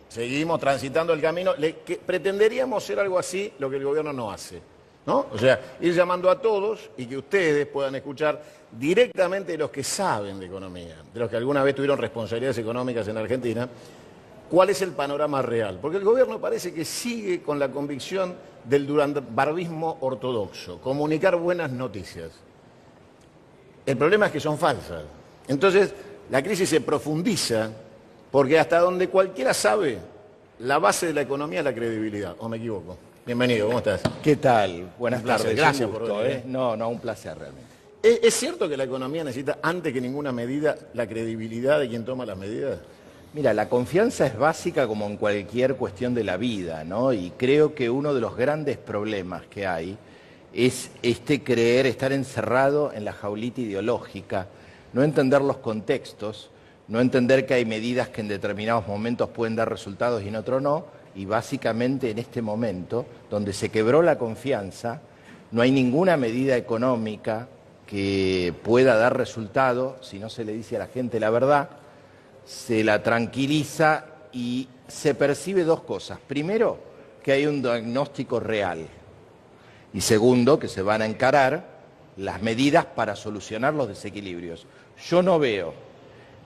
Seguimos transitando el camino. Pretenderíamos ser algo así, lo que el gobierno no hace, ¿no? O sea, ir llamando a todos y que ustedes puedan escuchar directamente de los que saben de economía, de los que alguna vez tuvieron responsabilidades económicas en Argentina, cuál es el panorama real. Porque el gobierno parece que sigue con la convicción del durandbarbismo ortodoxo, comunicar buenas noticias. El problema es que son falsas. Entonces, la crisis se profundiza porque hasta donde cualquiera sabe, la base de la economía es la credibilidad. ¿O me equivoco? Bienvenido, ¿cómo estás? ¿Qué tal? Buenas tardes. Gracias un gusto, por venir. No, un placer realmente. ¿Es cierto que la economía necesita, antes que ninguna medida, la credibilidad de quien toma las medidas? Mira, la confianza es básica como en cualquier cuestión de la vida, ¿no? Y creo que uno de los grandes problemas que hay es creer, estar encerrado en la jaulita ideológica, no entender los contextos, no entender que hay medidas que en determinados momentos pueden dar resultados y en otros no, y básicamente en este momento, donde se quebró la confianza, no hay ninguna medida económica que pueda dar resultado si no se le dice a la gente la verdad, se la tranquiliza y se percibe dos cosas. Primero, que hay un diagnóstico real. Y segundo, que se van a encarar las medidas para solucionar los desequilibrios. Yo no veo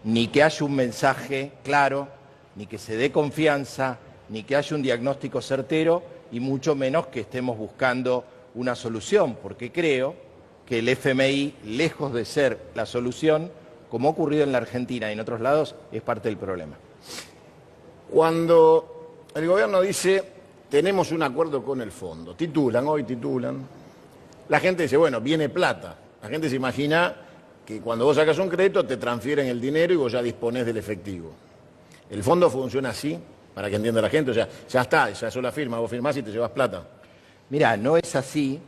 ni que haya un mensaje claro, ni que se dé confianza, ni que haya un diagnóstico certero, y mucho menos que estemos buscando una solución, porque creo que el FMI, lejos de ser la solución, como ha ocurrido en la Argentina y en otros lados, es parte del problema. Cuando el gobierno dice, tenemos un acuerdo con el fondo, hoy titulan, la gente dice, bueno, viene plata. La gente se imagina que cuando vos sacas un crédito te transfieren el dinero y vos ya disponés del efectivo. El fondo funciona así, para que entienda la gente, o sea, ya está, ya es la firma, vos firmás y te llevas plata. Mira, no es así,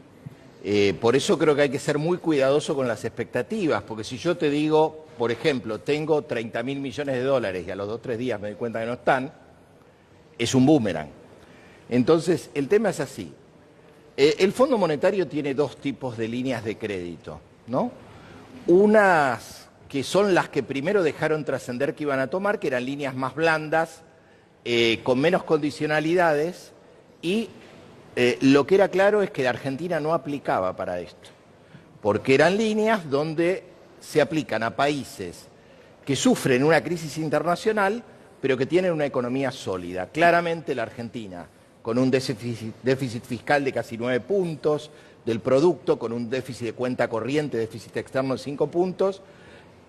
por eso creo que hay que ser muy cuidadoso con las expectativas, porque si yo te digo, por ejemplo, tengo 30.000 millones de dólares y a los 2 o 3 días me doy cuenta que no están, es un boomerang. Entonces, el tema es así. El Fondo Monetario tiene dos tipos de líneas de crédito, ¿no? Unas que son las que primero dejaron trascender que iban a tomar, que eran líneas más blandas, con menos condicionalidades, y lo que era claro es que la Argentina no aplicaba para esto, porque eran líneas donde se aplican a países que sufren una crisis internacional, pero que tienen una economía sólida. Claramente la Argentina, con un déficit fiscal de casi 9 puntos del producto, con un déficit de cuenta corriente, déficit externo de 5 puntos,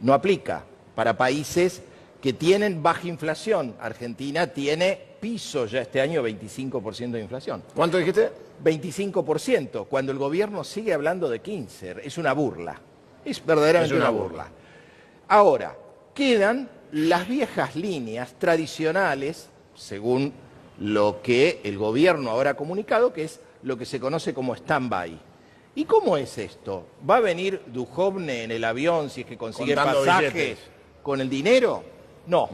no aplica para países que tienen baja inflación. Argentina tiene piso ya este año 25% de inflación. ¿Cuánto dijiste? 25%, cuando el gobierno sigue hablando de 15%. Es una burla, es verdaderamente una burla. Ahora, quedan las viejas líneas tradicionales, según lo que el gobierno ahora ha comunicado, que es lo que se conoce como stand-by. ¿Y cómo es esto? ¿Va a venir Duhovne en el avión si es que consigue pasajes con el dinero? No.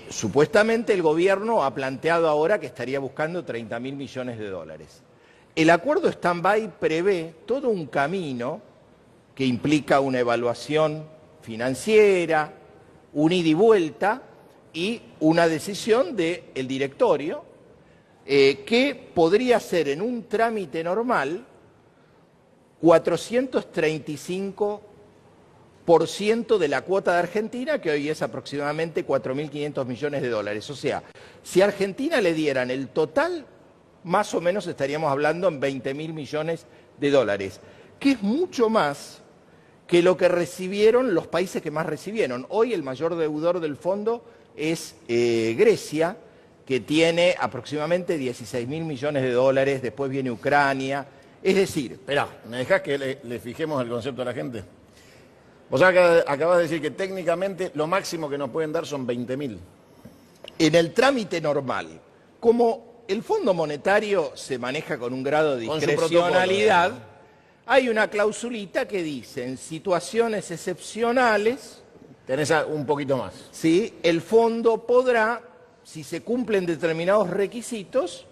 Supuestamente el gobierno ha planteado ahora que estaría buscando 30.000 millones de dólares. El acuerdo stand-by prevé todo un camino que implica una evaluación financiera, un ida y vuelta y una decisión del directorio que podría ser en un trámite normal 435% de la cuota de Argentina, que hoy es aproximadamente 4.500 millones de dólares. O sea, si a Argentina le dieran el total, más o menos estaríamos hablando en 20.000 millones de dólares, que es mucho más que lo que recibieron los países que más recibieron. Hoy el mayor deudor del fondo es Grecia, que tiene aproximadamente 16.000 millones de dólares, después viene Ucrania. Es decir... Esperá, ¿me dejás que le fijemos el concepto a la gente? Vos acabás de decir que técnicamente lo máximo que nos pueden dar son 20.000. En el trámite normal, como el Fondo Monetario se maneja con un grado de discrecionalidad, hay una clausulita que dice, en situaciones excepcionales... Tenés un poquito más. Sí, el fondo podrá, si se cumplen determinados requisitos,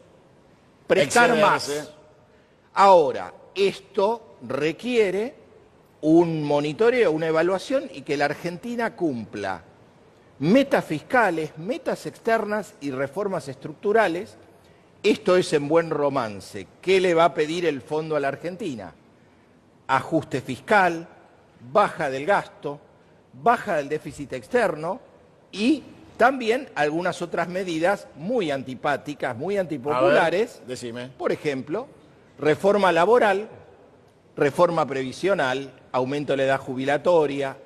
prestar más. Ahora, esto requiere un monitoreo, una evaluación y que la Argentina cumpla metas fiscales, metas externas y reformas estructurales. Esto es en buen romance. ¿Qué le va a pedir el fondo a la Argentina? Ajuste fiscal, baja del gasto, baja del déficit externo y también algunas otras medidas muy antipáticas, muy antipopulares. A ver, decime. Por ejemplo, reforma laboral, reforma previsional, aumento de la edad jubilatoria,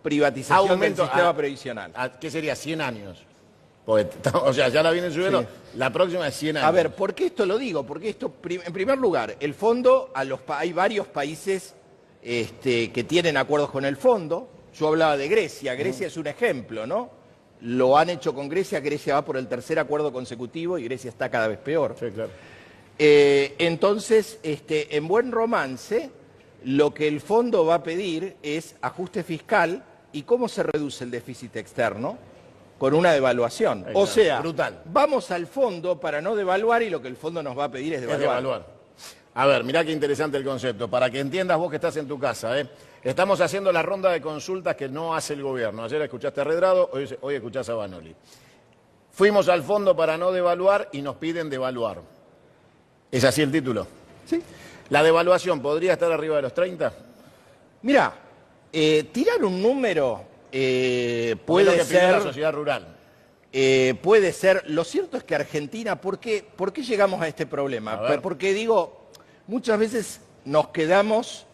privatización del sistema previsional. ¿Qué sería? 100 años. Porque, o sea, ya la vienen subiendo, Sí. la próxima es 100 años. A ver, ¿por qué esto lo digo? Porque esto, en primer lugar, el fondo, hay varios países que tienen acuerdos con el fondo. Yo hablaba de Grecia. Grecia es un ejemplo, ¿no? Lo han hecho con Grecia. Grecia va por el tercer acuerdo consecutivo y Grecia está cada vez peor. Sí, claro. Entonces, en buen romance, lo que el fondo va a pedir es ajuste fiscal. ¿Y cómo se reduce el déficit externo? Con una devaluación. Claro, O sea, brutal. Vamos al fondo para no devaluar y lo que el fondo nos va a pedir es Es devaluar. devaluar. A ver, mirá qué interesante el concepto. Para que entiendas vos que estás en tu casa, estamos haciendo la ronda de consultas que no hace el gobierno. Ayer escuchaste a Redrado, hoy escuchás a Vanoli. Fuimos al fondo para no devaluar y nos piden devaluar. ¿Es así el título? Sí. ¿La devaluación podría estar arriba de los 30? Mirá, tirar un número puede Es lo que pidió la ser... sociedad rural. Puede ser. Lo cierto es que Argentina, ¿por qué llegamos a este problema? Porque digo, muchas veces nos quedamos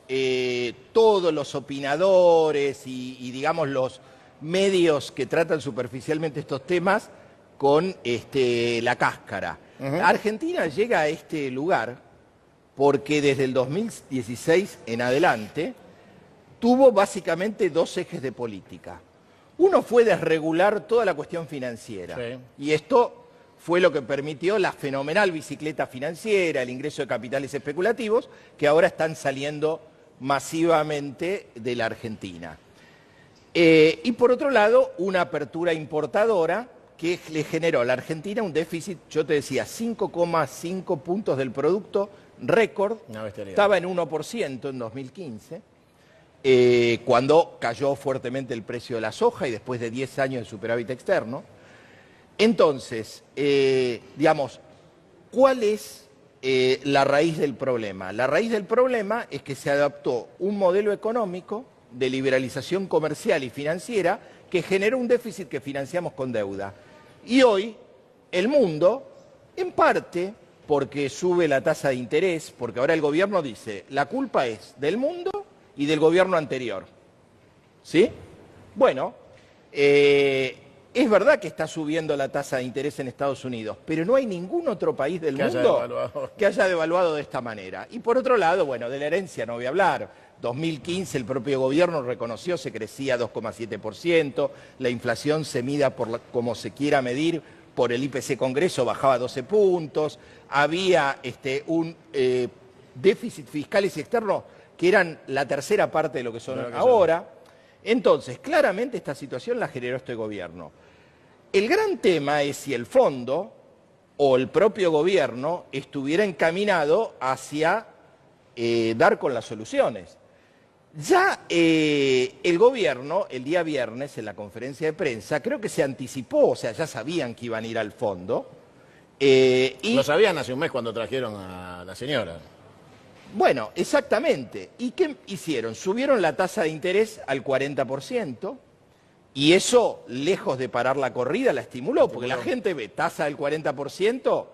todos los opinadores y digamos los medios que tratan superficialmente estos temas con la cáscara. Argentina llega a este lugar porque desde el 2016 en adelante tuvo básicamente dos ejes de política. Uno fue desregular toda la cuestión financiera. Sí. Y esto fue lo que permitió la fenomenal bicicleta financiera, el ingreso de capitales especulativos, que ahora están saliendo masivamente de la Argentina. Y por otro lado, una apertura importadora que le generó a la Argentina un déficit, yo te decía, 5,5 puntos del producto, récord. Una bestialidad. Estaba en 1% en 2015. Cuando cayó fuertemente el precio de la soja y después de 10 años de superávit externo. Entonces, digamos, ¿cuál es la raíz del problema? La raíz del problema es que se adaptó un modelo económico de liberalización comercial y financiera que generó un déficit que financiamos con deuda. Y hoy el mundo, en parte porque sube la tasa de interés, porque ahora el gobierno dice, la culpa es del mundo y del gobierno anterior. ¿Sí? Bueno, es verdad que está subiendo la tasa de interés en Estados Unidos, pero no hay ningún otro país del mundo que haya devaluado de esta manera. Y por otro lado, bueno, de la herencia no voy a hablar. 2015 el propio gobierno reconoció, se crecía 2,7%, la inflación se mida como se quiera medir, por el IPC Congreso bajaba 12 puntos, había un déficit fiscales y externos que eran la tercera parte de lo que son ahora. Entonces, claramente esta situación la generó este gobierno. El gran tema es si el fondo o el propio gobierno estuviera encaminado hacia dar con las soluciones. Ya el gobierno, el día viernes, en la conferencia de prensa, creo que se anticipó, o sea, ya sabían que iban a ir al fondo. Lo sabían hace un mes cuando trajeron a la señora. Bueno, exactamente. ¿Y qué hicieron? Subieron la tasa de interés al 40% y eso, lejos de parar la corrida, la estimuló, porque la gente ve tasa del 40%,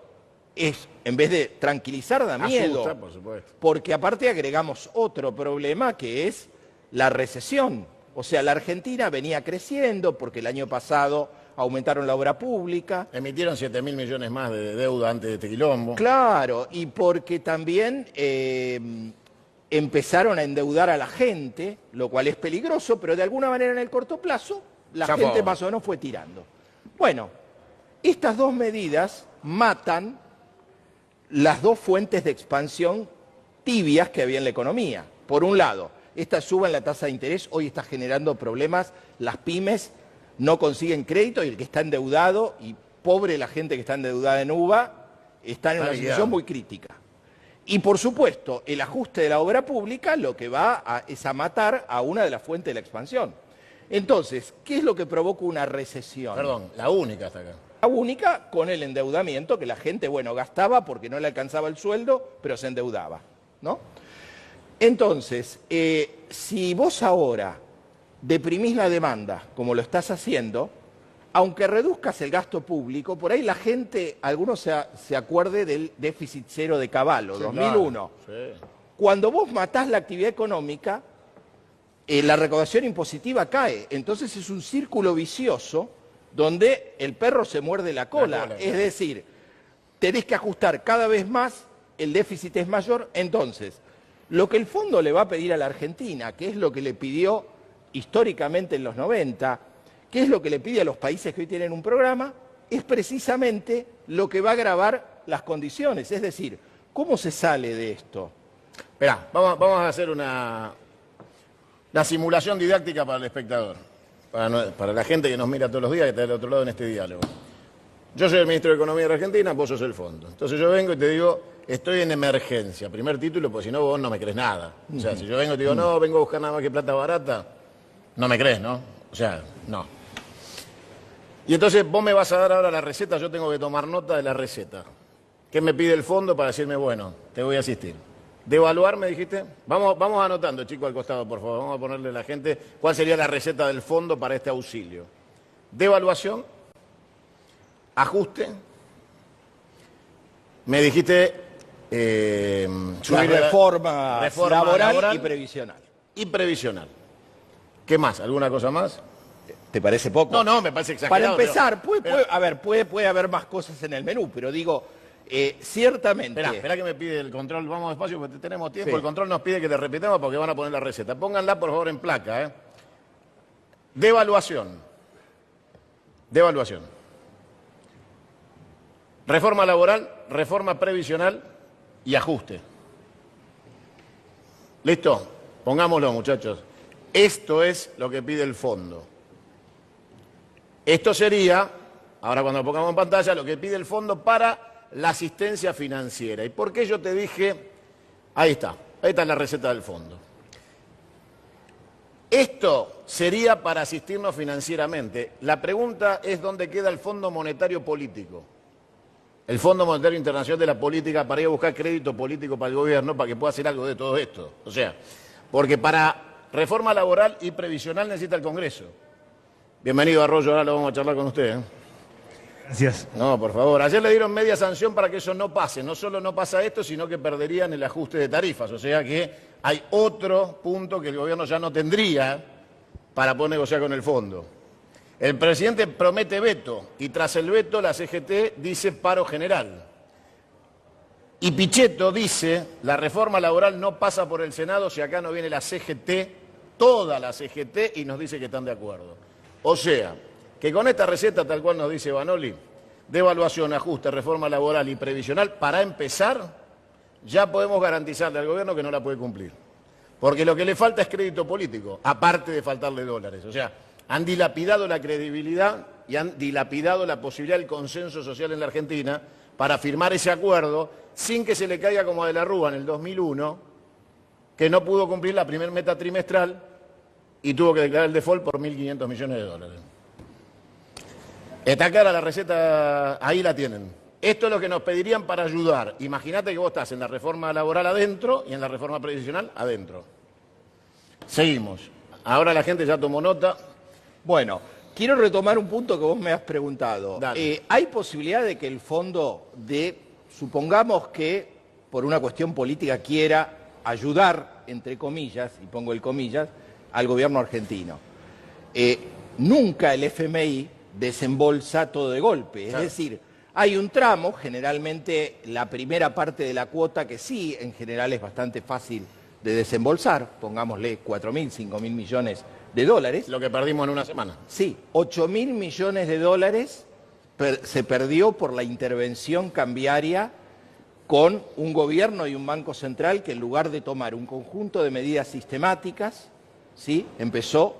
en vez de tranquilizar, da miedo. Asusta, por supuesto. Porque aparte agregamos otro problema que es la recesión. O sea, la Argentina venía creciendo porque el año pasado aumentaron la obra pública. Emitieron 7.000 millones más de deuda antes de este quilombo. Claro, y porque también empezaron a endeudar a la gente, lo cual es peligroso, pero de alguna manera en el corto plazo la gente más o menos fue tirando. Bueno, estas dos medidas matan las dos fuentes de expansión tibias que había en la economía. Por un lado, esta suba en la tasa de interés hoy está generando problemas, las pymes no consiguen crédito y el que está endeudado, y pobre la gente que está endeudada en UVA, está en una situación muy crítica. Y por supuesto, el ajuste de la obra pública lo que va es a matar a una de las fuentes de la expansión. Entonces, ¿qué es lo que provoca una recesión? Perdón, la única hasta acá. La única con el endeudamiento, que la gente, bueno, gastaba porque no le alcanzaba el sueldo, pero se endeudaba, ¿no? Entonces, si vos ahora deprimís la demanda, como lo estás haciendo, aunque reduzcas el gasto público, por ahí la gente, algunos se acuerde del déficit cero de Cavallo, Sí, 2001. claro, sí. Cuando vos matás la actividad económica, la recaudación impositiva cae. Entonces es un círculo vicioso donde el perro se muerde la cola. Es decir, tenés que ajustar cada vez más, el déficit es mayor. Entonces, lo que el fondo le va a pedir a la Argentina, que es lo que le pidió históricamente en los 90, que es lo que le pide a los países que hoy tienen un programa, es precisamente lo que va a agravar las condiciones. Es decir, ¿cómo se sale de esto? Esperá, vamos a hacer una simulación didáctica para el espectador, para la gente que nos mira todos los días y está del otro lado en este diálogo. Yo soy el ministro de Economía de la Argentina, vos sos el fondo. Entonces yo vengo y te digo, estoy en emergencia, primer título, porque si no vos no me crees nada. O sea, si yo vengo y te digo, no, vengo a buscar nada más que plata barata, no me crees, ¿no? O sea, no. Y entonces vos me vas a dar ahora la receta, yo tengo que tomar nota de la receta. ¿Qué me pide el fondo para decirme, bueno, te voy a asistir? ¿Devaluar, me dijiste? Vamos anotando, chico, al costado, por favor. Vamos a ponerle a la gente cuál sería la receta del fondo para este auxilio. Devaluación, ajuste, me dijiste La reforma laboral y previsional. Y previsional. ¿Qué más? ¿Alguna cosa más? ¿Te parece poco? No, me parece exagerado. Para empezar, puede haber más cosas en el menú, pero digo, ciertamente... Espera que me pide el control, vamos despacio porque tenemos tiempo. Sí. El control nos pide que te repitamos porque van a poner la receta. Pónganla, por favor, en placa. Devaluación. Reforma laboral, reforma previsional y ajuste. ¿Listo? Pongámoslo, muchachos. Esto es lo que pide el fondo. Esto sería, ahora cuando lo pongamos en pantalla, lo que pide el fondo para la asistencia financiera. ¿Y por qué yo te dije? Ahí está la receta del fondo. Esto sería para asistirnos financieramente. La pregunta es dónde queda el Fondo Monetario Político. El Fondo Monetario Internacional de la Política para ir a buscar crédito político para el gobierno para que pueda hacer algo de todo esto. O sea, porque para reforma laboral y previsional necesita el Congreso. Bienvenido, Arroyo, ahora lo vamos a charlar con usted. Gracias. No, por favor. Ayer le dieron media sanción para que eso no pase. No solo no pasa esto, sino que perderían el ajuste de tarifas. O sea que hay otro punto que el gobierno ya no tendría para poder negociar con el fondo. El presidente promete veto y tras el veto la CGT dice paro general. Y Pichetto dice, la reforma laboral no pasa por el Senado si acá no viene la CGT, toda la CGT, y nos dice que están de acuerdo. O sea, que con esta receta, tal cual nos dice Vanoli, devaluación, ajuste, reforma laboral y previsional, para empezar, ya podemos garantizarle al gobierno que no la puede cumplir. Porque lo que le falta es crédito político, aparte de faltarle dólares. O sea, han dilapidado la credibilidad y han dilapidado la posibilidad del consenso social en la Argentina para firmar ese acuerdo sin que se le caiga como a De la Rúa en el 2001, que no pudo cumplir la primera meta trimestral y tuvo que declarar el default por 1.500 millones de dólares. Está clara la receta, ahí la tienen. Esto es lo que nos pedirían para ayudar. Imagínate que vos estás en la reforma laboral adentro y en la reforma previsional adentro. Seguimos. Ahora la gente ya tomó nota. Bueno, quiero retomar un punto que vos me has preguntado. Dale. ¿Hay posibilidad de que el fondo supongamos que por una cuestión política quiera ayudar, entre comillas, y pongo el comillas, al gobierno argentino? Nunca el FMI desembolsa todo de golpe. Es decir, hay un tramo, generalmente la primera parte de la cuota que sí, en general es bastante fácil de desembolsar, pongámosle 4.000, 5.000 millones de dólares. Lo que perdimos en una semana. Sí, 8.000 millones de dólares se perdió por la intervención cambiaria con un gobierno y un banco central que en lugar de tomar un conjunto de medidas sistemáticas, ¿sí?, empezó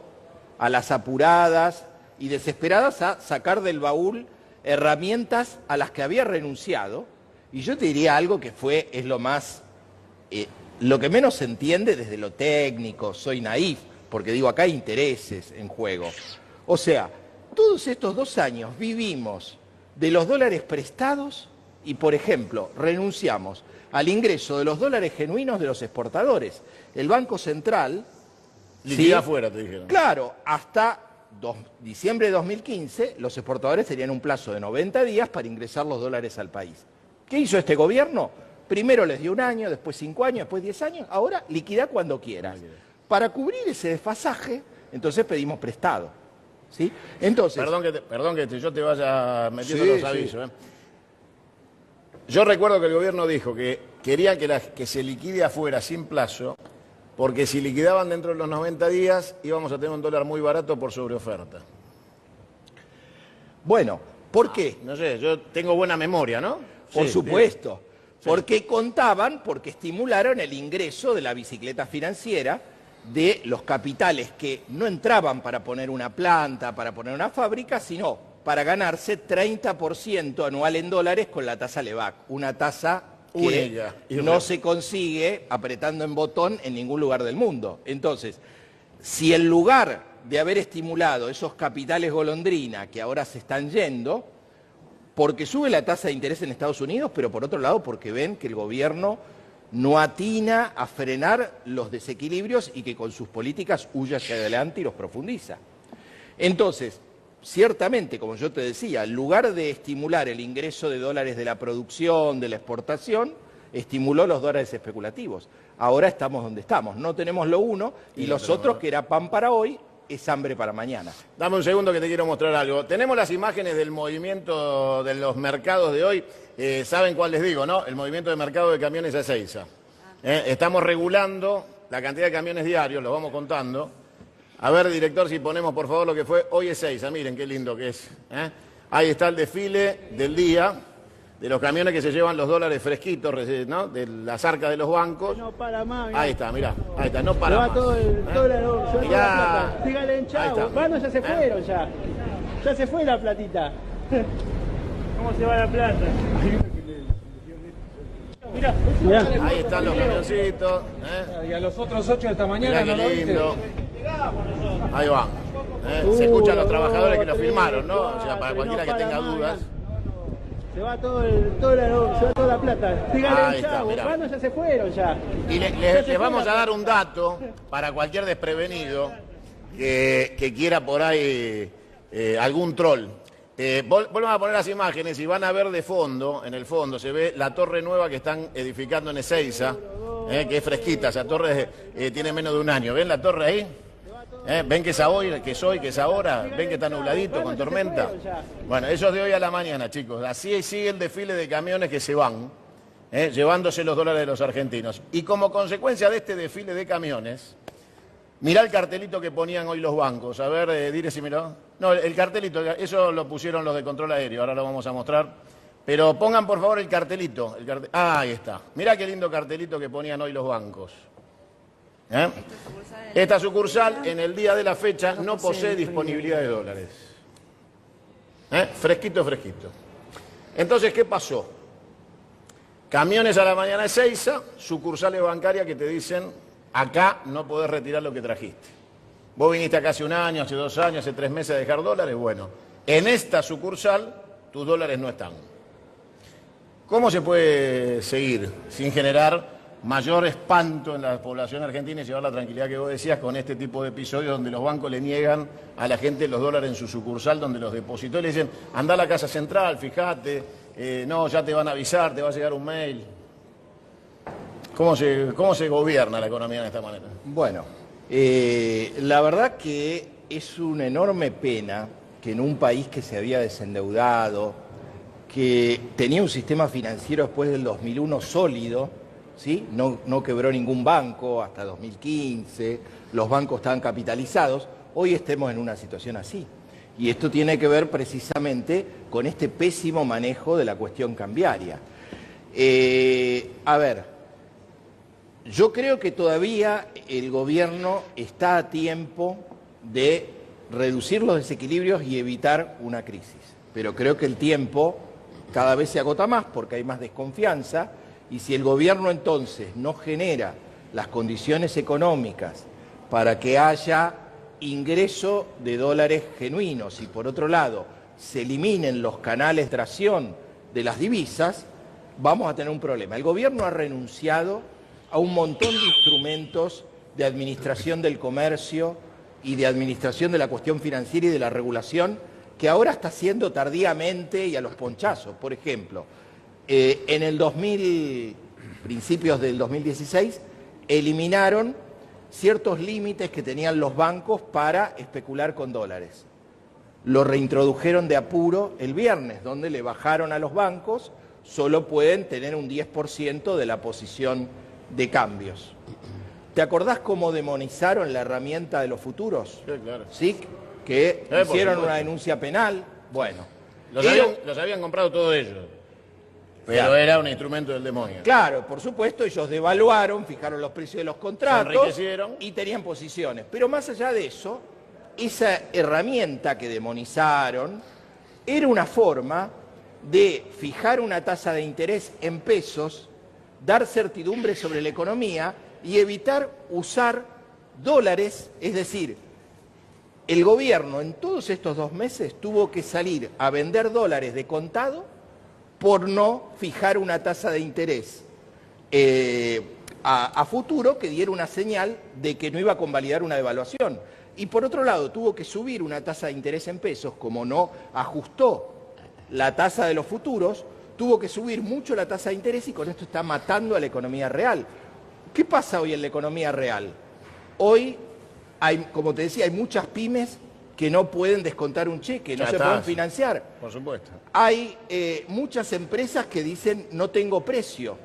a las apuradas y desesperadas a sacar del baúl herramientas a las que había renunciado. Y yo te diría algo que es lo que menos se entiende desde lo técnico, soy naif, porque digo, acá hay intereses en juego. O sea, todos estos 2 años vivimos de los dólares prestados y, por ejemplo, renunciamos al ingreso de los dólares genuinos de los exportadores. El Banco Central... Liquidá ¿sí? afuera, te dijeron. Claro, hasta diciembre de 2015 los exportadores tenían un plazo de 90 días para ingresar los dólares al país. ¿Qué hizo este gobierno? Primero les dio 1 año, después 5 años, después 10 años, ahora liquidá cuando quieras. Para cubrir ese desfasaje, entonces pedimos prestado. ¿Sí? Entonces, Perdón que yo te vaya metiendo Sí, los sí. avisos. Yo recuerdo que el gobierno dijo que querían que se liquide afuera sin plazo, porque si liquidaban dentro de los 90 días íbamos a tener un dólar muy barato por sobreoferta. bueno, ¿por qué? No sé, yo tengo buena memoria, ¿no? Por Sí, supuesto, porque porque estimularon el ingreso de la bicicleta financiera de los capitales que no entraban para poner una planta, para poner una fábrica, sino para ganarse 30% anual en dólares con la tasa LEVAC, una tasa que Única. no se consigue apretando en botón en ningún lugar del mundo. Entonces, si en lugar de haber estimulado esos capitales golondrina que ahora se están yendo, porque sube la tasa de interés en Estados Unidos, pero por otro lado porque ven que el gobierno no atina a frenar los desequilibrios y que con sus políticas huye hacia adelante y los profundiza. Entonces, ciertamente, como yo te decía, en lugar de estimular el ingreso de dólares de la producción, de la exportación, estimuló los dólares especulativos. Ahora estamos donde estamos, no tenemos lo uno y los otros, que era pan para hoy, es hambre para mañana. Dame un segundo que te quiero mostrar algo. Tenemos las imágenes del movimiento de los mercados de hoy. ¿Saben cuál les digo, no? El movimiento de mercado de camiones a Ezeiza. Estamos regulando la cantidad de camiones diarios, los vamos contando. A ver, director, si ponemos por favor lo que fue hoy Ezeiza. Miren qué lindo que es. Ahí está el desfile del día de los camiones que se llevan los dólares fresquitos, ¿no? De las arcas de los bancos. No para más, mirá. Ahí está, mirá. Ahí está, no para Se va más. todo el dólar, se va toda Mirá. la plata. Dígale en Ahí chavo. está. Bueno, ya se fueron ya. Ya se fue la platita. ¿Cómo se va la plata? Mirá, mirá. Ahí están los camioncitos. Y a los otros 8 de esta mañana Mirá no qué lo viste. lindo. Ahí va. Se escuchan los trabajadores que lo filmaron, ¿no? O sea, para cualquiera que tenga dudas. Se va todo el dólar, se va toda la plata. Dígale Ahí en está, chavo. mirá. Bueno, ya se fueron ya. Y les vamos a dar un dato para cualquier desprevenido que quiera por ahí algún troll. Vuelvan a poner las imágenes y van a ver de fondo, en el fondo, se ve la torre nueva que están edificando en Ezeiza, que es fresquita, esa torre tiene menos de 1 año. ¿Ven la torre ahí? ¿Ven que es hoy, que es ahora? ¿Ven que está nubladito, con tormenta? Bueno, eso es de hoy a la mañana, chicos. Así sigue el desfile de camiones que se van, llevándose los dólares de los argentinos. Y como consecuencia de este desfile de camiones, mirá el cartelito que ponían hoy los bancos. A ver, dírecimelo. No, el cartelito, eso lo pusieron los de control aéreo, ahora lo vamos a mostrar. Pero pongan por favor el cartelito. Ahí está. Mirá qué lindo cartelito que ponían hoy los bancos. Esta sucursal en el día de la fecha no posee disponibilidad de dólares. Fresquito, fresquito. Entonces, ¿qué pasó? Camiones a la mañana de Ezeiza, sucursales bancarias que te dicen, acá no podés retirar lo que trajiste. Vos viniste acá hace 1 año, hace 2 años, hace 3 meses a dejar dólares, bueno, en esta sucursal tus dólares no están. ¿Cómo se puede seguir sin generar mayor espanto en la población argentina y llevar la tranquilidad que vos decías con este tipo de episodios donde los bancos le niegan a la gente los dólares en su sucursal donde los depositó y le dicen, anda a la casa central, fíjate, no, ya te van a avisar, te va a llegar un mail? ¿Cómo se gobierna la economía de esta manera? Bueno, la verdad que es una enorme pena que en un país que se había desendeudado, que tenía un sistema financiero después del 2001 sólido, ¿sí? No quebró ningún banco hasta 2015, los bancos estaban capitalizados, hoy estemos en una situación así. Y esto tiene que ver precisamente con este pésimo manejo de la cuestión cambiaria. A ver, yo creo que todavía el gobierno está a tiempo de reducir los desequilibrios y evitar una crisis. Pero creo que el tiempo cada vez se agota más porque hay más desconfianza y si el gobierno entonces no genera las condiciones económicas para que haya ingreso de dólares genuinos y por otro lado se eliminen los canales de tracción de las divisas, vamos a tener un problema. El gobierno ha renunciado a un montón de instrumentos de administración del comercio y de administración de la cuestión financiera y de la regulación que ahora está haciendo tardíamente y a los ponchazos. Por ejemplo, en el principios del 2016, eliminaron ciertos límites que tenían los bancos para especular con dólares. Lo reintrodujeron de apuro el viernes, donde le bajaron a los bancos, solo pueden tener un 10% de la posición de cambios. ¿Te acordás cómo demonizaron la herramienta de los futuros? Sí, claro. ¿Sí? Que hicieron una denuncia penal. Bueno. Los habían comprado todos ellos. Pero Claro. era un instrumento del demonio. Claro, por supuesto, ellos devaluaron, fijaron los precios de los contratos enriquecieron. y tenían posiciones. Pero más allá de eso, esa herramienta que demonizaron era una forma de fijar una tasa de interés en pesos, dar certidumbre sobre la economía y evitar usar dólares, es decir, el gobierno en todos estos 2 meses tuvo que salir a vender dólares de contado por no fijar una tasa de interés a futuro que diera una señal de que no iba a convalidar una devaluación. Y por otro lado, tuvo que subir una tasa de interés en pesos, como no ajustó la tasa de los futuros, tuvo que subir mucho la tasa de interés y con esto está matando a la economía real. ¿Qué pasa hoy en la economía real? Hoy, como te decía, hay muchas pymes que no pueden descontar un cheque, no se pueden financiar. Por supuesto. Hay muchas empresas que dicen no tengo precio,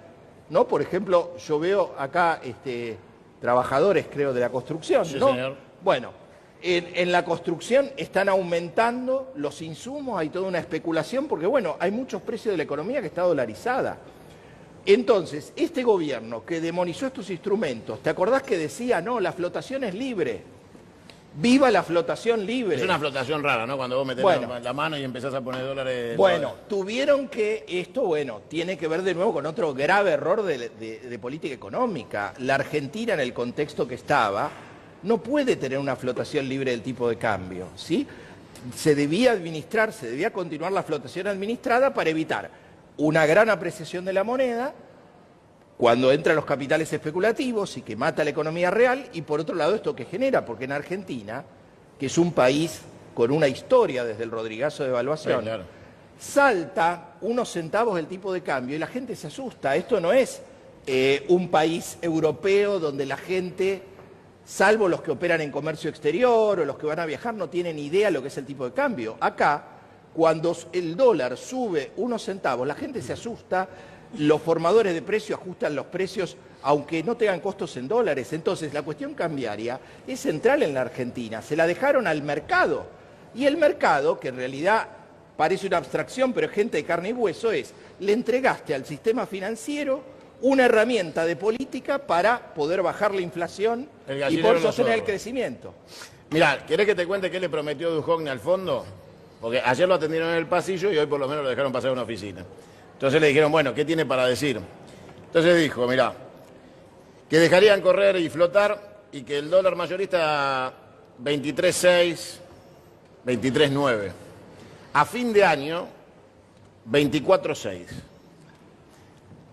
¿no? Por ejemplo, yo veo acá trabajadores, creo, de la construcción, Sí, ¿no? señor. Bueno, en la construcción están aumentando los insumos, hay toda una especulación, porque bueno, hay muchos precios de la economía que está dolarizada. Entonces, este gobierno que demonizó estos instrumentos, ¿te acordás que decía, no, la flotación es libre? ¡Viva la flotación libre! Es una flotación rara, ¿no? Cuando vos metés la mano y empezás a poner dólares... Bueno, tuvieron que, esto, bueno, tiene que ver de nuevo con otro grave error de política económica. La Argentina, en el contexto que estaba, no puede tener una flotación libre del tipo de cambio, ¿sí? Se debía continuar la flotación administrada para evitar una gran apreciación de la moneda cuando entran los capitales especulativos y que mata la economía real, y por otro lado esto que genera, porque en Argentina, que es un país con una historia desde el Rodrigazo de evaluación, Sí, claro. salta unos centavos el tipo de cambio y la gente se asusta. Esto no es un país europeo donde la gente, salvo los que operan en comercio exterior o los que van a viajar, no tienen idea de lo que es el tipo de cambio. Acá, cuando el dólar sube unos centavos, la gente se asusta, los formadores de precios ajustan los precios aunque no tengan costos en dólares. Entonces, la cuestión cambiaria es central en la Argentina. Se la dejaron al mercado. Y el mercado, que en realidad parece una abstracción, pero es gente de carne y hueso, le entregaste al sistema financiero una herramienta de política para poder bajar la inflación y poder sostener el crecimiento. Mirá, ¿querés que te cuente qué le prometió Duhovne al fondo? Porque ayer lo atendieron en el pasillo y hoy por lo menos lo dejaron pasar a una oficina. Entonces le dijeron, bueno, ¿qué tiene para decir? Entonces dijo, mirá, que dejarían correr y flotar y que el dólar mayorista 23.6, 23.9. A fin de año, 24.6.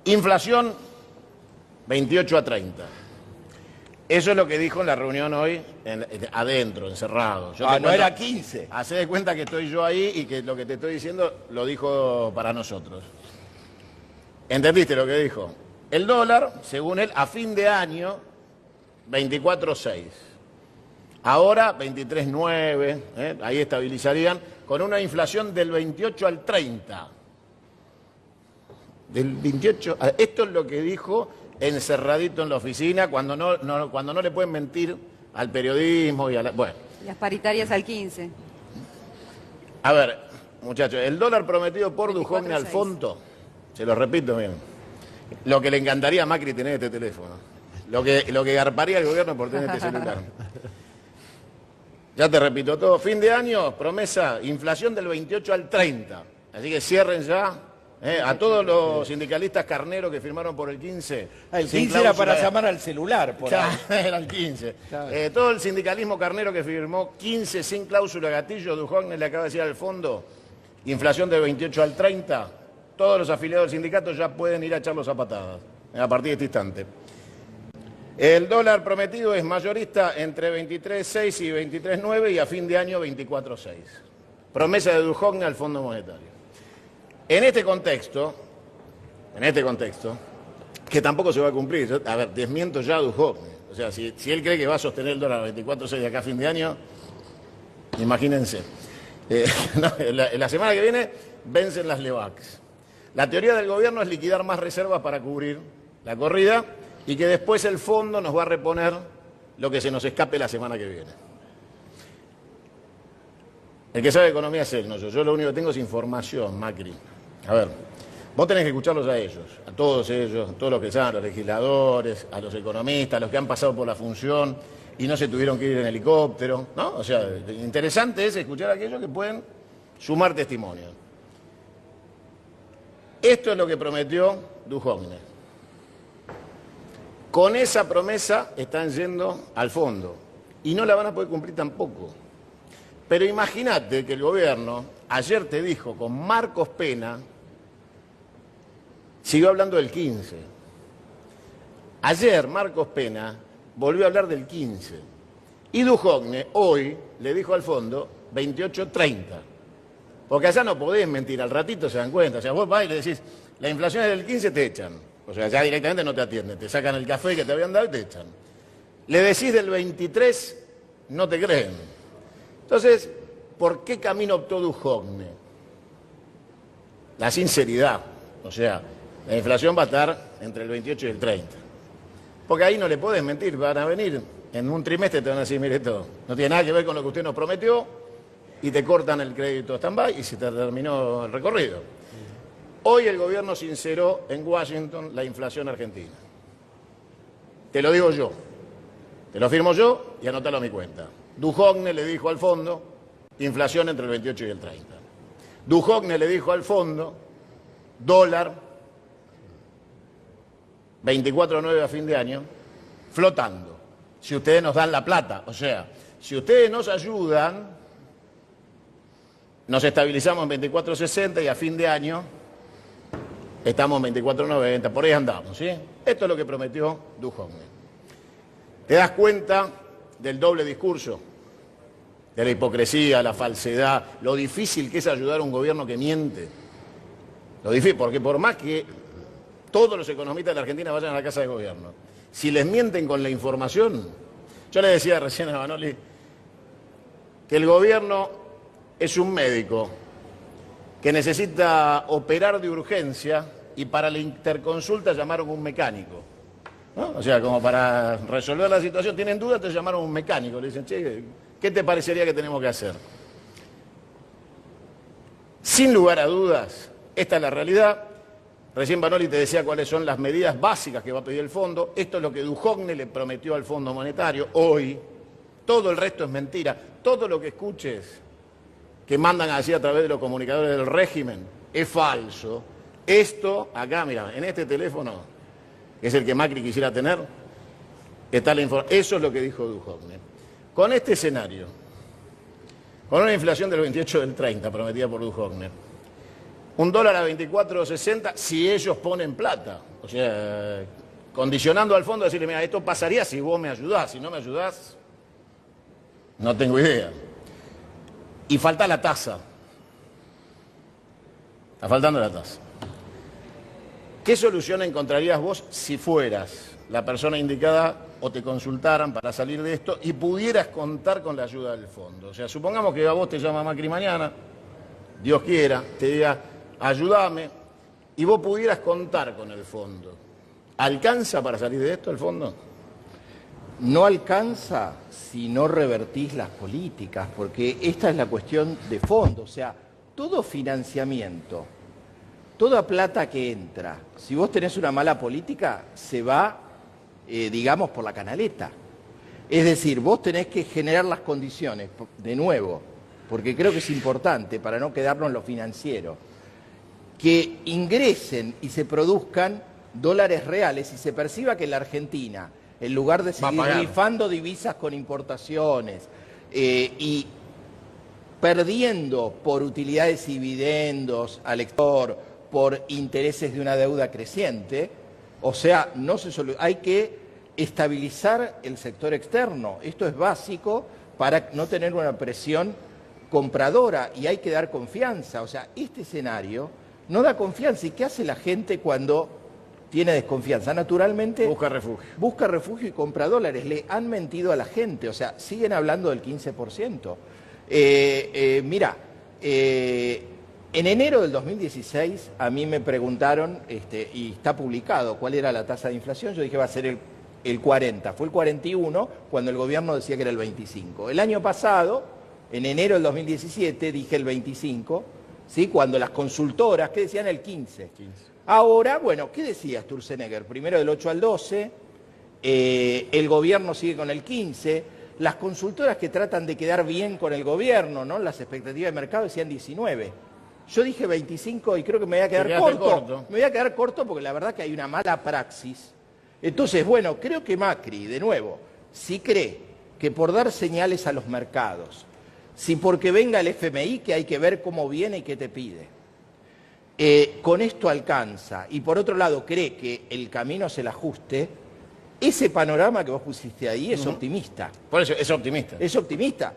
Inflación, 28 a 30. Eso es lo que dijo en la reunión hoy, adentro, encerrado. No era 15. Hacé de cuenta que estoy yo ahí y que lo que te estoy diciendo lo dijo para nosotros. ¿Entendiste lo que dijo? El dólar, según él, a fin de año, 24.6. Ahora, 23.9, ahí estabilizarían, con una inflación del 28 al 30. Del 28, esto es lo que dijo encerradito en la oficina, cuando no le pueden mentir al periodismo y a la... Bueno. Las paritarias al 15. A ver, muchachos, el dólar prometido por Duhovne al fondo, se lo repito bien, lo que le encantaría a Macri tener este teléfono, lo que garparía el gobierno por tener este celular. Ya te repito todo, fin de año, promesa, inflación del 28 al 30. Así que cierren ya A todos los sindicalistas carneros que firmaron por el 15. El sin 15 era para cláusula- llamar al celular, por ahí. Claro, era el 15. Claro. Todo el sindicalismo carnero que firmó 15 sin cláusula gatillo, Duhovne le acaba de decir al fondo, inflación de 28 al 30, todos los afiliados del sindicato ya pueden ir a echarlos a patadas a partir de este instante. El dólar prometido es mayorista entre 23.6 y 23.9 y a fin de año 24.6. Promesa de Duhovne al Fondo Monetario. En este contexto, que tampoco se va a cumplir, a ver, desmiento ya a Duhovne. O sea, si él cree que va a sostener el dólar a 24.6 de acá a fin de año, imagínense. No, la semana que viene vencen las LEVACs. La teoría del gobierno es liquidar más reservas para cubrir la corrida y que después el fondo nos va a reponer lo que se nos escape la semana que viene. El que sabe de economía es él, no yo. Yo lo único que tengo es información, Macri. A ver, vos tenés que escucharlos a ellos, a todos ellos, a todos los que saben, a los legisladores, a los economistas, a los que han pasado por la función y no se tuvieron que ir en helicóptero, ¿no? O sea, interesante es escuchar a aquellos que pueden sumar testimonio. Esto es lo que prometió Duhovne. Con esa promesa están yendo al fondo y no la van a poder cumplir tampoco. Pero imagínate que el gobierno ayer te dijo con Marcos Pena, siguió hablando del 15. Ayer Marcos Pena volvió a hablar del 15. Y Duhovne hoy le dijo al fondo 28.30. Porque allá no podés mentir, al ratito se dan cuenta. O sea, vos vas y le decís, la inflación es del 15, te echan. O sea, ya directamente no te atienden, te sacan el café que te habían dado y te echan. Le decís del 23, no te creen. Entonces, ¿por qué camino optó Duhovne? La sinceridad. O sea, la inflación va a estar entre el 28 y el 30. Porque ahí no le podés mentir, van a venir. En un trimestre te van a decir, mire esto, no tiene nada que ver con lo que usted nos prometió, y te cortan el crédito stand-by y se te terminó el recorrido. Hoy el gobierno sinceró en Washington la inflación argentina. Te lo digo yo, te lo firmo yo y anótalo a mi cuenta. Duhovne le dijo al fondo, inflación entre el 28 y el 30. Duhovne le dijo al fondo, dólar, 24.9 a fin de año, flotando. Si ustedes nos dan la plata, o sea, si ustedes nos ayudan, nos estabilizamos en 24.60 y a fin de año estamos en 24.90, por ahí andamos, ¿sí? Esto es lo que prometió Duhovne. ¿Te das cuenta del doble discurso? De la hipocresía, la falsedad, lo difícil que es ayudar a un gobierno que miente. Lo difícil, porque por más que todos los economistas de la Argentina vayan a la casa de gobierno, si les mienten con la información, yo le decía recién a Manoli que el gobierno es un médico que necesita operar de urgencia y para la interconsulta llamaron un mecánico, ¿no? O sea, como para resolver la situación, tienen dudas, te llamaron un mecánico, le dicen, che, ¿qué te parecería que tenemos que hacer? Sin lugar a dudas, esta es la realidad. Recién Manoli te decía cuáles son las medidas básicas que va a pedir el fondo. Esto es lo que Duhovne le prometió al Fondo Monetario hoy. Todo el resto es mentira. Todo lo que escuches que mandan así a través de los comunicadores del régimen es falso. Esto, acá, mira, en este teléfono, que es el que Macri quisiera tener, está la información. Eso es lo que dijo Duhovne. Con este escenario, con una inflación del 28 del 30 prometida por Duhovne, un dólar a 24.60 si ellos ponen plata. O sea, condicionando al fondo, decirle, mira, esto pasaría si vos me ayudás. Si no me ayudás, no tengo idea. Y falta la tasa. Está faltando la tasa. ¿Qué solución encontrarías vos si fueras la persona indicada o te consultaran para salir de esto y pudieras contar con la ayuda del fondo? O sea, supongamos que a vos te llama Macri mañana, Dios quiera, te diga, ayúdame, y vos pudieras contar con el fondo. ¿Alcanza para salir de esto el fondo? No alcanza si no revertís las políticas, porque esta es la cuestión de fondo. O sea, todo financiamiento, toda plata que entra, si vos tenés una mala política, se va, digamos, por la canaleta. Es decir, vos tenés que generar las condiciones, de nuevo, porque creo que es importante para no quedarnos en lo financiero. que ingresen y se produzcan dólares reales y se perciba que la Argentina, en lugar de seguir rifando divisas con importaciones y perdiendo por utilidades y dividendos al exterior, por intereses de una deuda creciente, o sea, hay que estabilizar el sector externo. Esto es básico para no tener una presión compradora y hay que dar confianza. O sea, este escenario no da confianza. ¿Y qué hace la gente cuando tiene desconfianza? Naturalmente busca refugio. Busca refugio y compra dólares. Le han mentido a la gente, o sea, siguen hablando del 15%. Mira, en enero del 2016 a mí me preguntaron, y está publicado, cuál era la tasa de inflación. Yo dije va a ser el 40, fue el 41 cuando el gobierno decía que era el 25. El año pasado, en enero del 2017, dije el 25, ¿sí? Cuando las consultoras, ¿qué decían? El 15. Ahora, bueno, ¿qué decía Sturzenegger? Primero del 8 al 12, el gobierno sigue con el 15, las consultoras que tratan de quedar bien con el gobierno, ¿no? Las expectativas de mercado decían 19. Yo dije 25 y creo que me voy a quedar corto. Me voy a quedar corto porque la verdad que hay una mala praxis. Entonces, bueno, creo que Macri, de nuevo, si cree que por dar señales a los mercados, si porque venga el FMI, que hay que ver cómo viene y qué te pide, con esto alcanza, y por otro lado cree que el camino es el ajuste, ese panorama que vos pusiste ahí es optimista. Por eso, es optimista. Es optimista.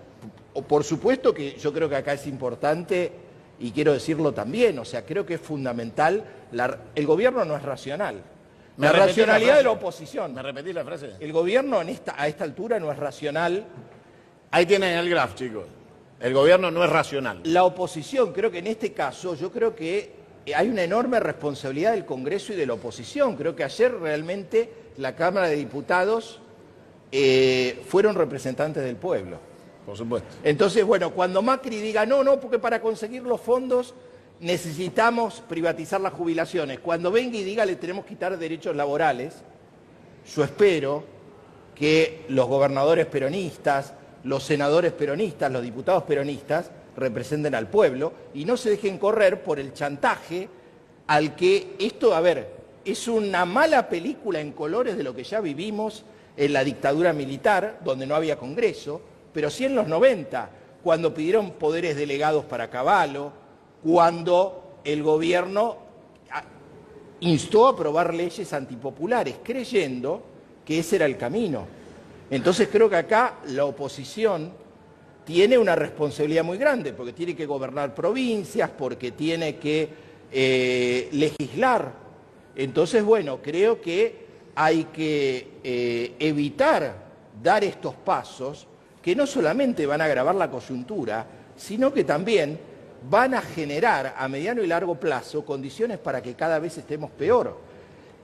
Por supuesto que yo creo que acá es importante, y quiero decirlo también, o sea, creo que es fundamental, el gobierno no es racional. La racionalidad de la oposición. ¿Me repetís la frase? El gobierno a esta altura no es racional. Ahí tienen el graph, chicos. El gobierno no es racional. La oposición, creo que en este caso, yo creo que hay una enorme responsabilidad del Congreso y de la oposición. Creo que ayer realmente la Cámara de Diputados fueron representantes del pueblo. Por supuesto. Entonces, bueno, cuando Macri diga no, porque para conseguir los fondos necesitamos privatizar las jubilaciones. Cuando venga y diga le tenemos que quitar derechos laborales, yo espero que los gobernadores peronistas, los senadores peronistas, los diputados peronistas representen al pueblo y no se dejen correr por el chantaje al que esto, a ver, es una mala película en colores de lo que ya vivimos en la dictadura militar, donde no había Congreso, pero sí en los 90, cuando pidieron poderes delegados para Cavallo, cuando el gobierno instó a aprobar leyes antipopulares, creyendo que ese era el camino. Entonces creo que acá la oposición tiene una responsabilidad muy grande, porque tiene que gobernar provincias, porque tiene que legislar. Entonces, bueno, creo que hay que evitar dar estos pasos que no solamente van a agravar la coyuntura, sino que también van a generar a mediano y largo plazo condiciones para que cada vez estemos peor.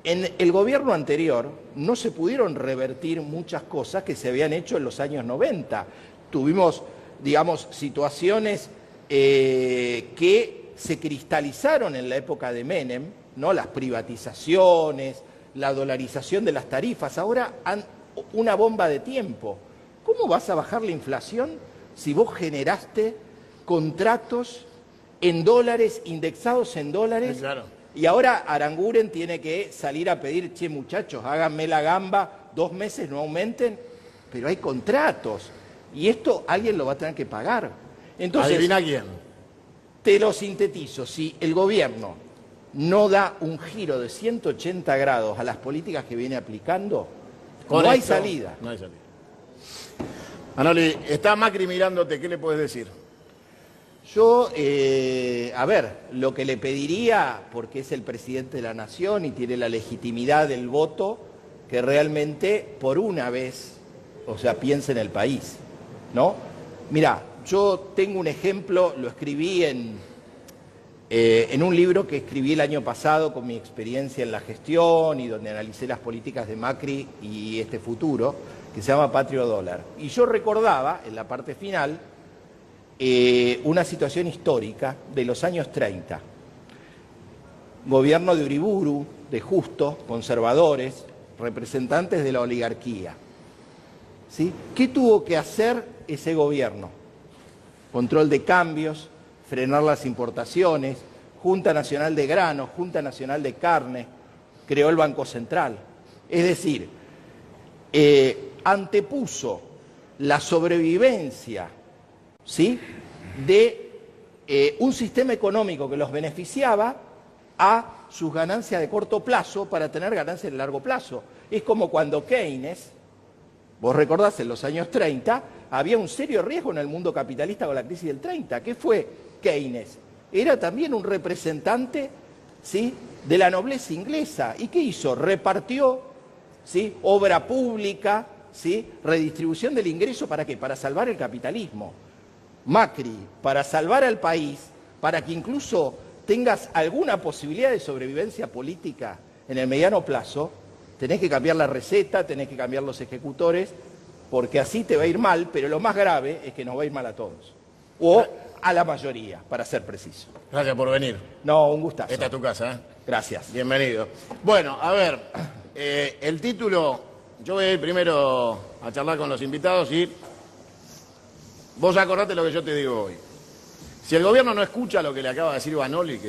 En el gobierno anterior no se pudieron revertir muchas cosas que se habían hecho en los años 90. Tuvimos, digamos, situaciones que se cristalizaron en la época de Menem, ¿no? Las privatizaciones, la dolarización de las tarifas, ahora una bomba de tiempo. ¿Cómo vas a bajar la inflación si vos generaste contratos en dólares, indexados en dólares? Sí, claro. Y ahora Aranguren tiene que salir a pedir, che muchachos, háganme la gamba, 2 meses no aumenten, pero hay contratos y esto alguien lo va a tener que pagar. Entonces, ¿adivina quién? Te lo sintetizo, si el gobierno no da un giro de 180 grados a las políticas que viene aplicando, no hay salida. No hay salida. Manoli, está Macri mirándote, ¿qué le puedes decir? Yo, a ver, lo que le pediría, porque es el presidente de la nación y tiene la legitimidad del voto, que realmente por una vez, o sea, piense en el país, ¿no? Mirá, yo tengo un ejemplo, lo escribí en un libro que escribí el año pasado con mi experiencia en la gestión y donde analicé las políticas de Macri y este futuro, que se llama Patrio Dólar. Y yo recordaba, en la parte final, una situación histórica de los años 30. Gobierno de Uriburu, de Justo, conservadores, representantes de la oligarquía. ¿Sí? ¿Qué tuvo que hacer ese gobierno? Control de cambios, frenar las importaciones, Junta Nacional de Granos, Junta Nacional de Carne, creó el Banco Central. Es decir, antepuso la sobrevivencia, ¿sí?, de un sistema económico que los beneficiaba a sus ganancias de corto plazo para tener ganancias de largo plazo. Es como cuando Keynes, vos recordás, en los años 30, había un serio riesgo en el mundo capitalista con la crisis del 30. ¿Qué fue Keynes? Era también un representante, ¿sí?, de la nobleza inglesa. ¿Y qué hizo? Repartió, ¿sí?, obra pública, ¿sí?, redistribución del ingreso. ¿Para qué? Para salvar el capitalismo. Macri, para salvar al país, para que incluso tengas alguna posibilidad de sobrevivencia política en el mediano plazo, tenés que cambiar la receta, tenés que cambiar los ejecutores, porque así te va a ir mal, pero lo más grave es que nos va a ir mal a todos. O a la mayoría, para ser preciso. Gracias por venir. No, un gustazo. Esta es tu casa, ¿eh? Gracias. Bienvenido. Bueno, a ver, el título, yo voy a ir primero a charlar con los invitados y vos acordate lo que yo te digo hoy. Si el gobierno no escucha lo que le acaba de decir Vanoli, que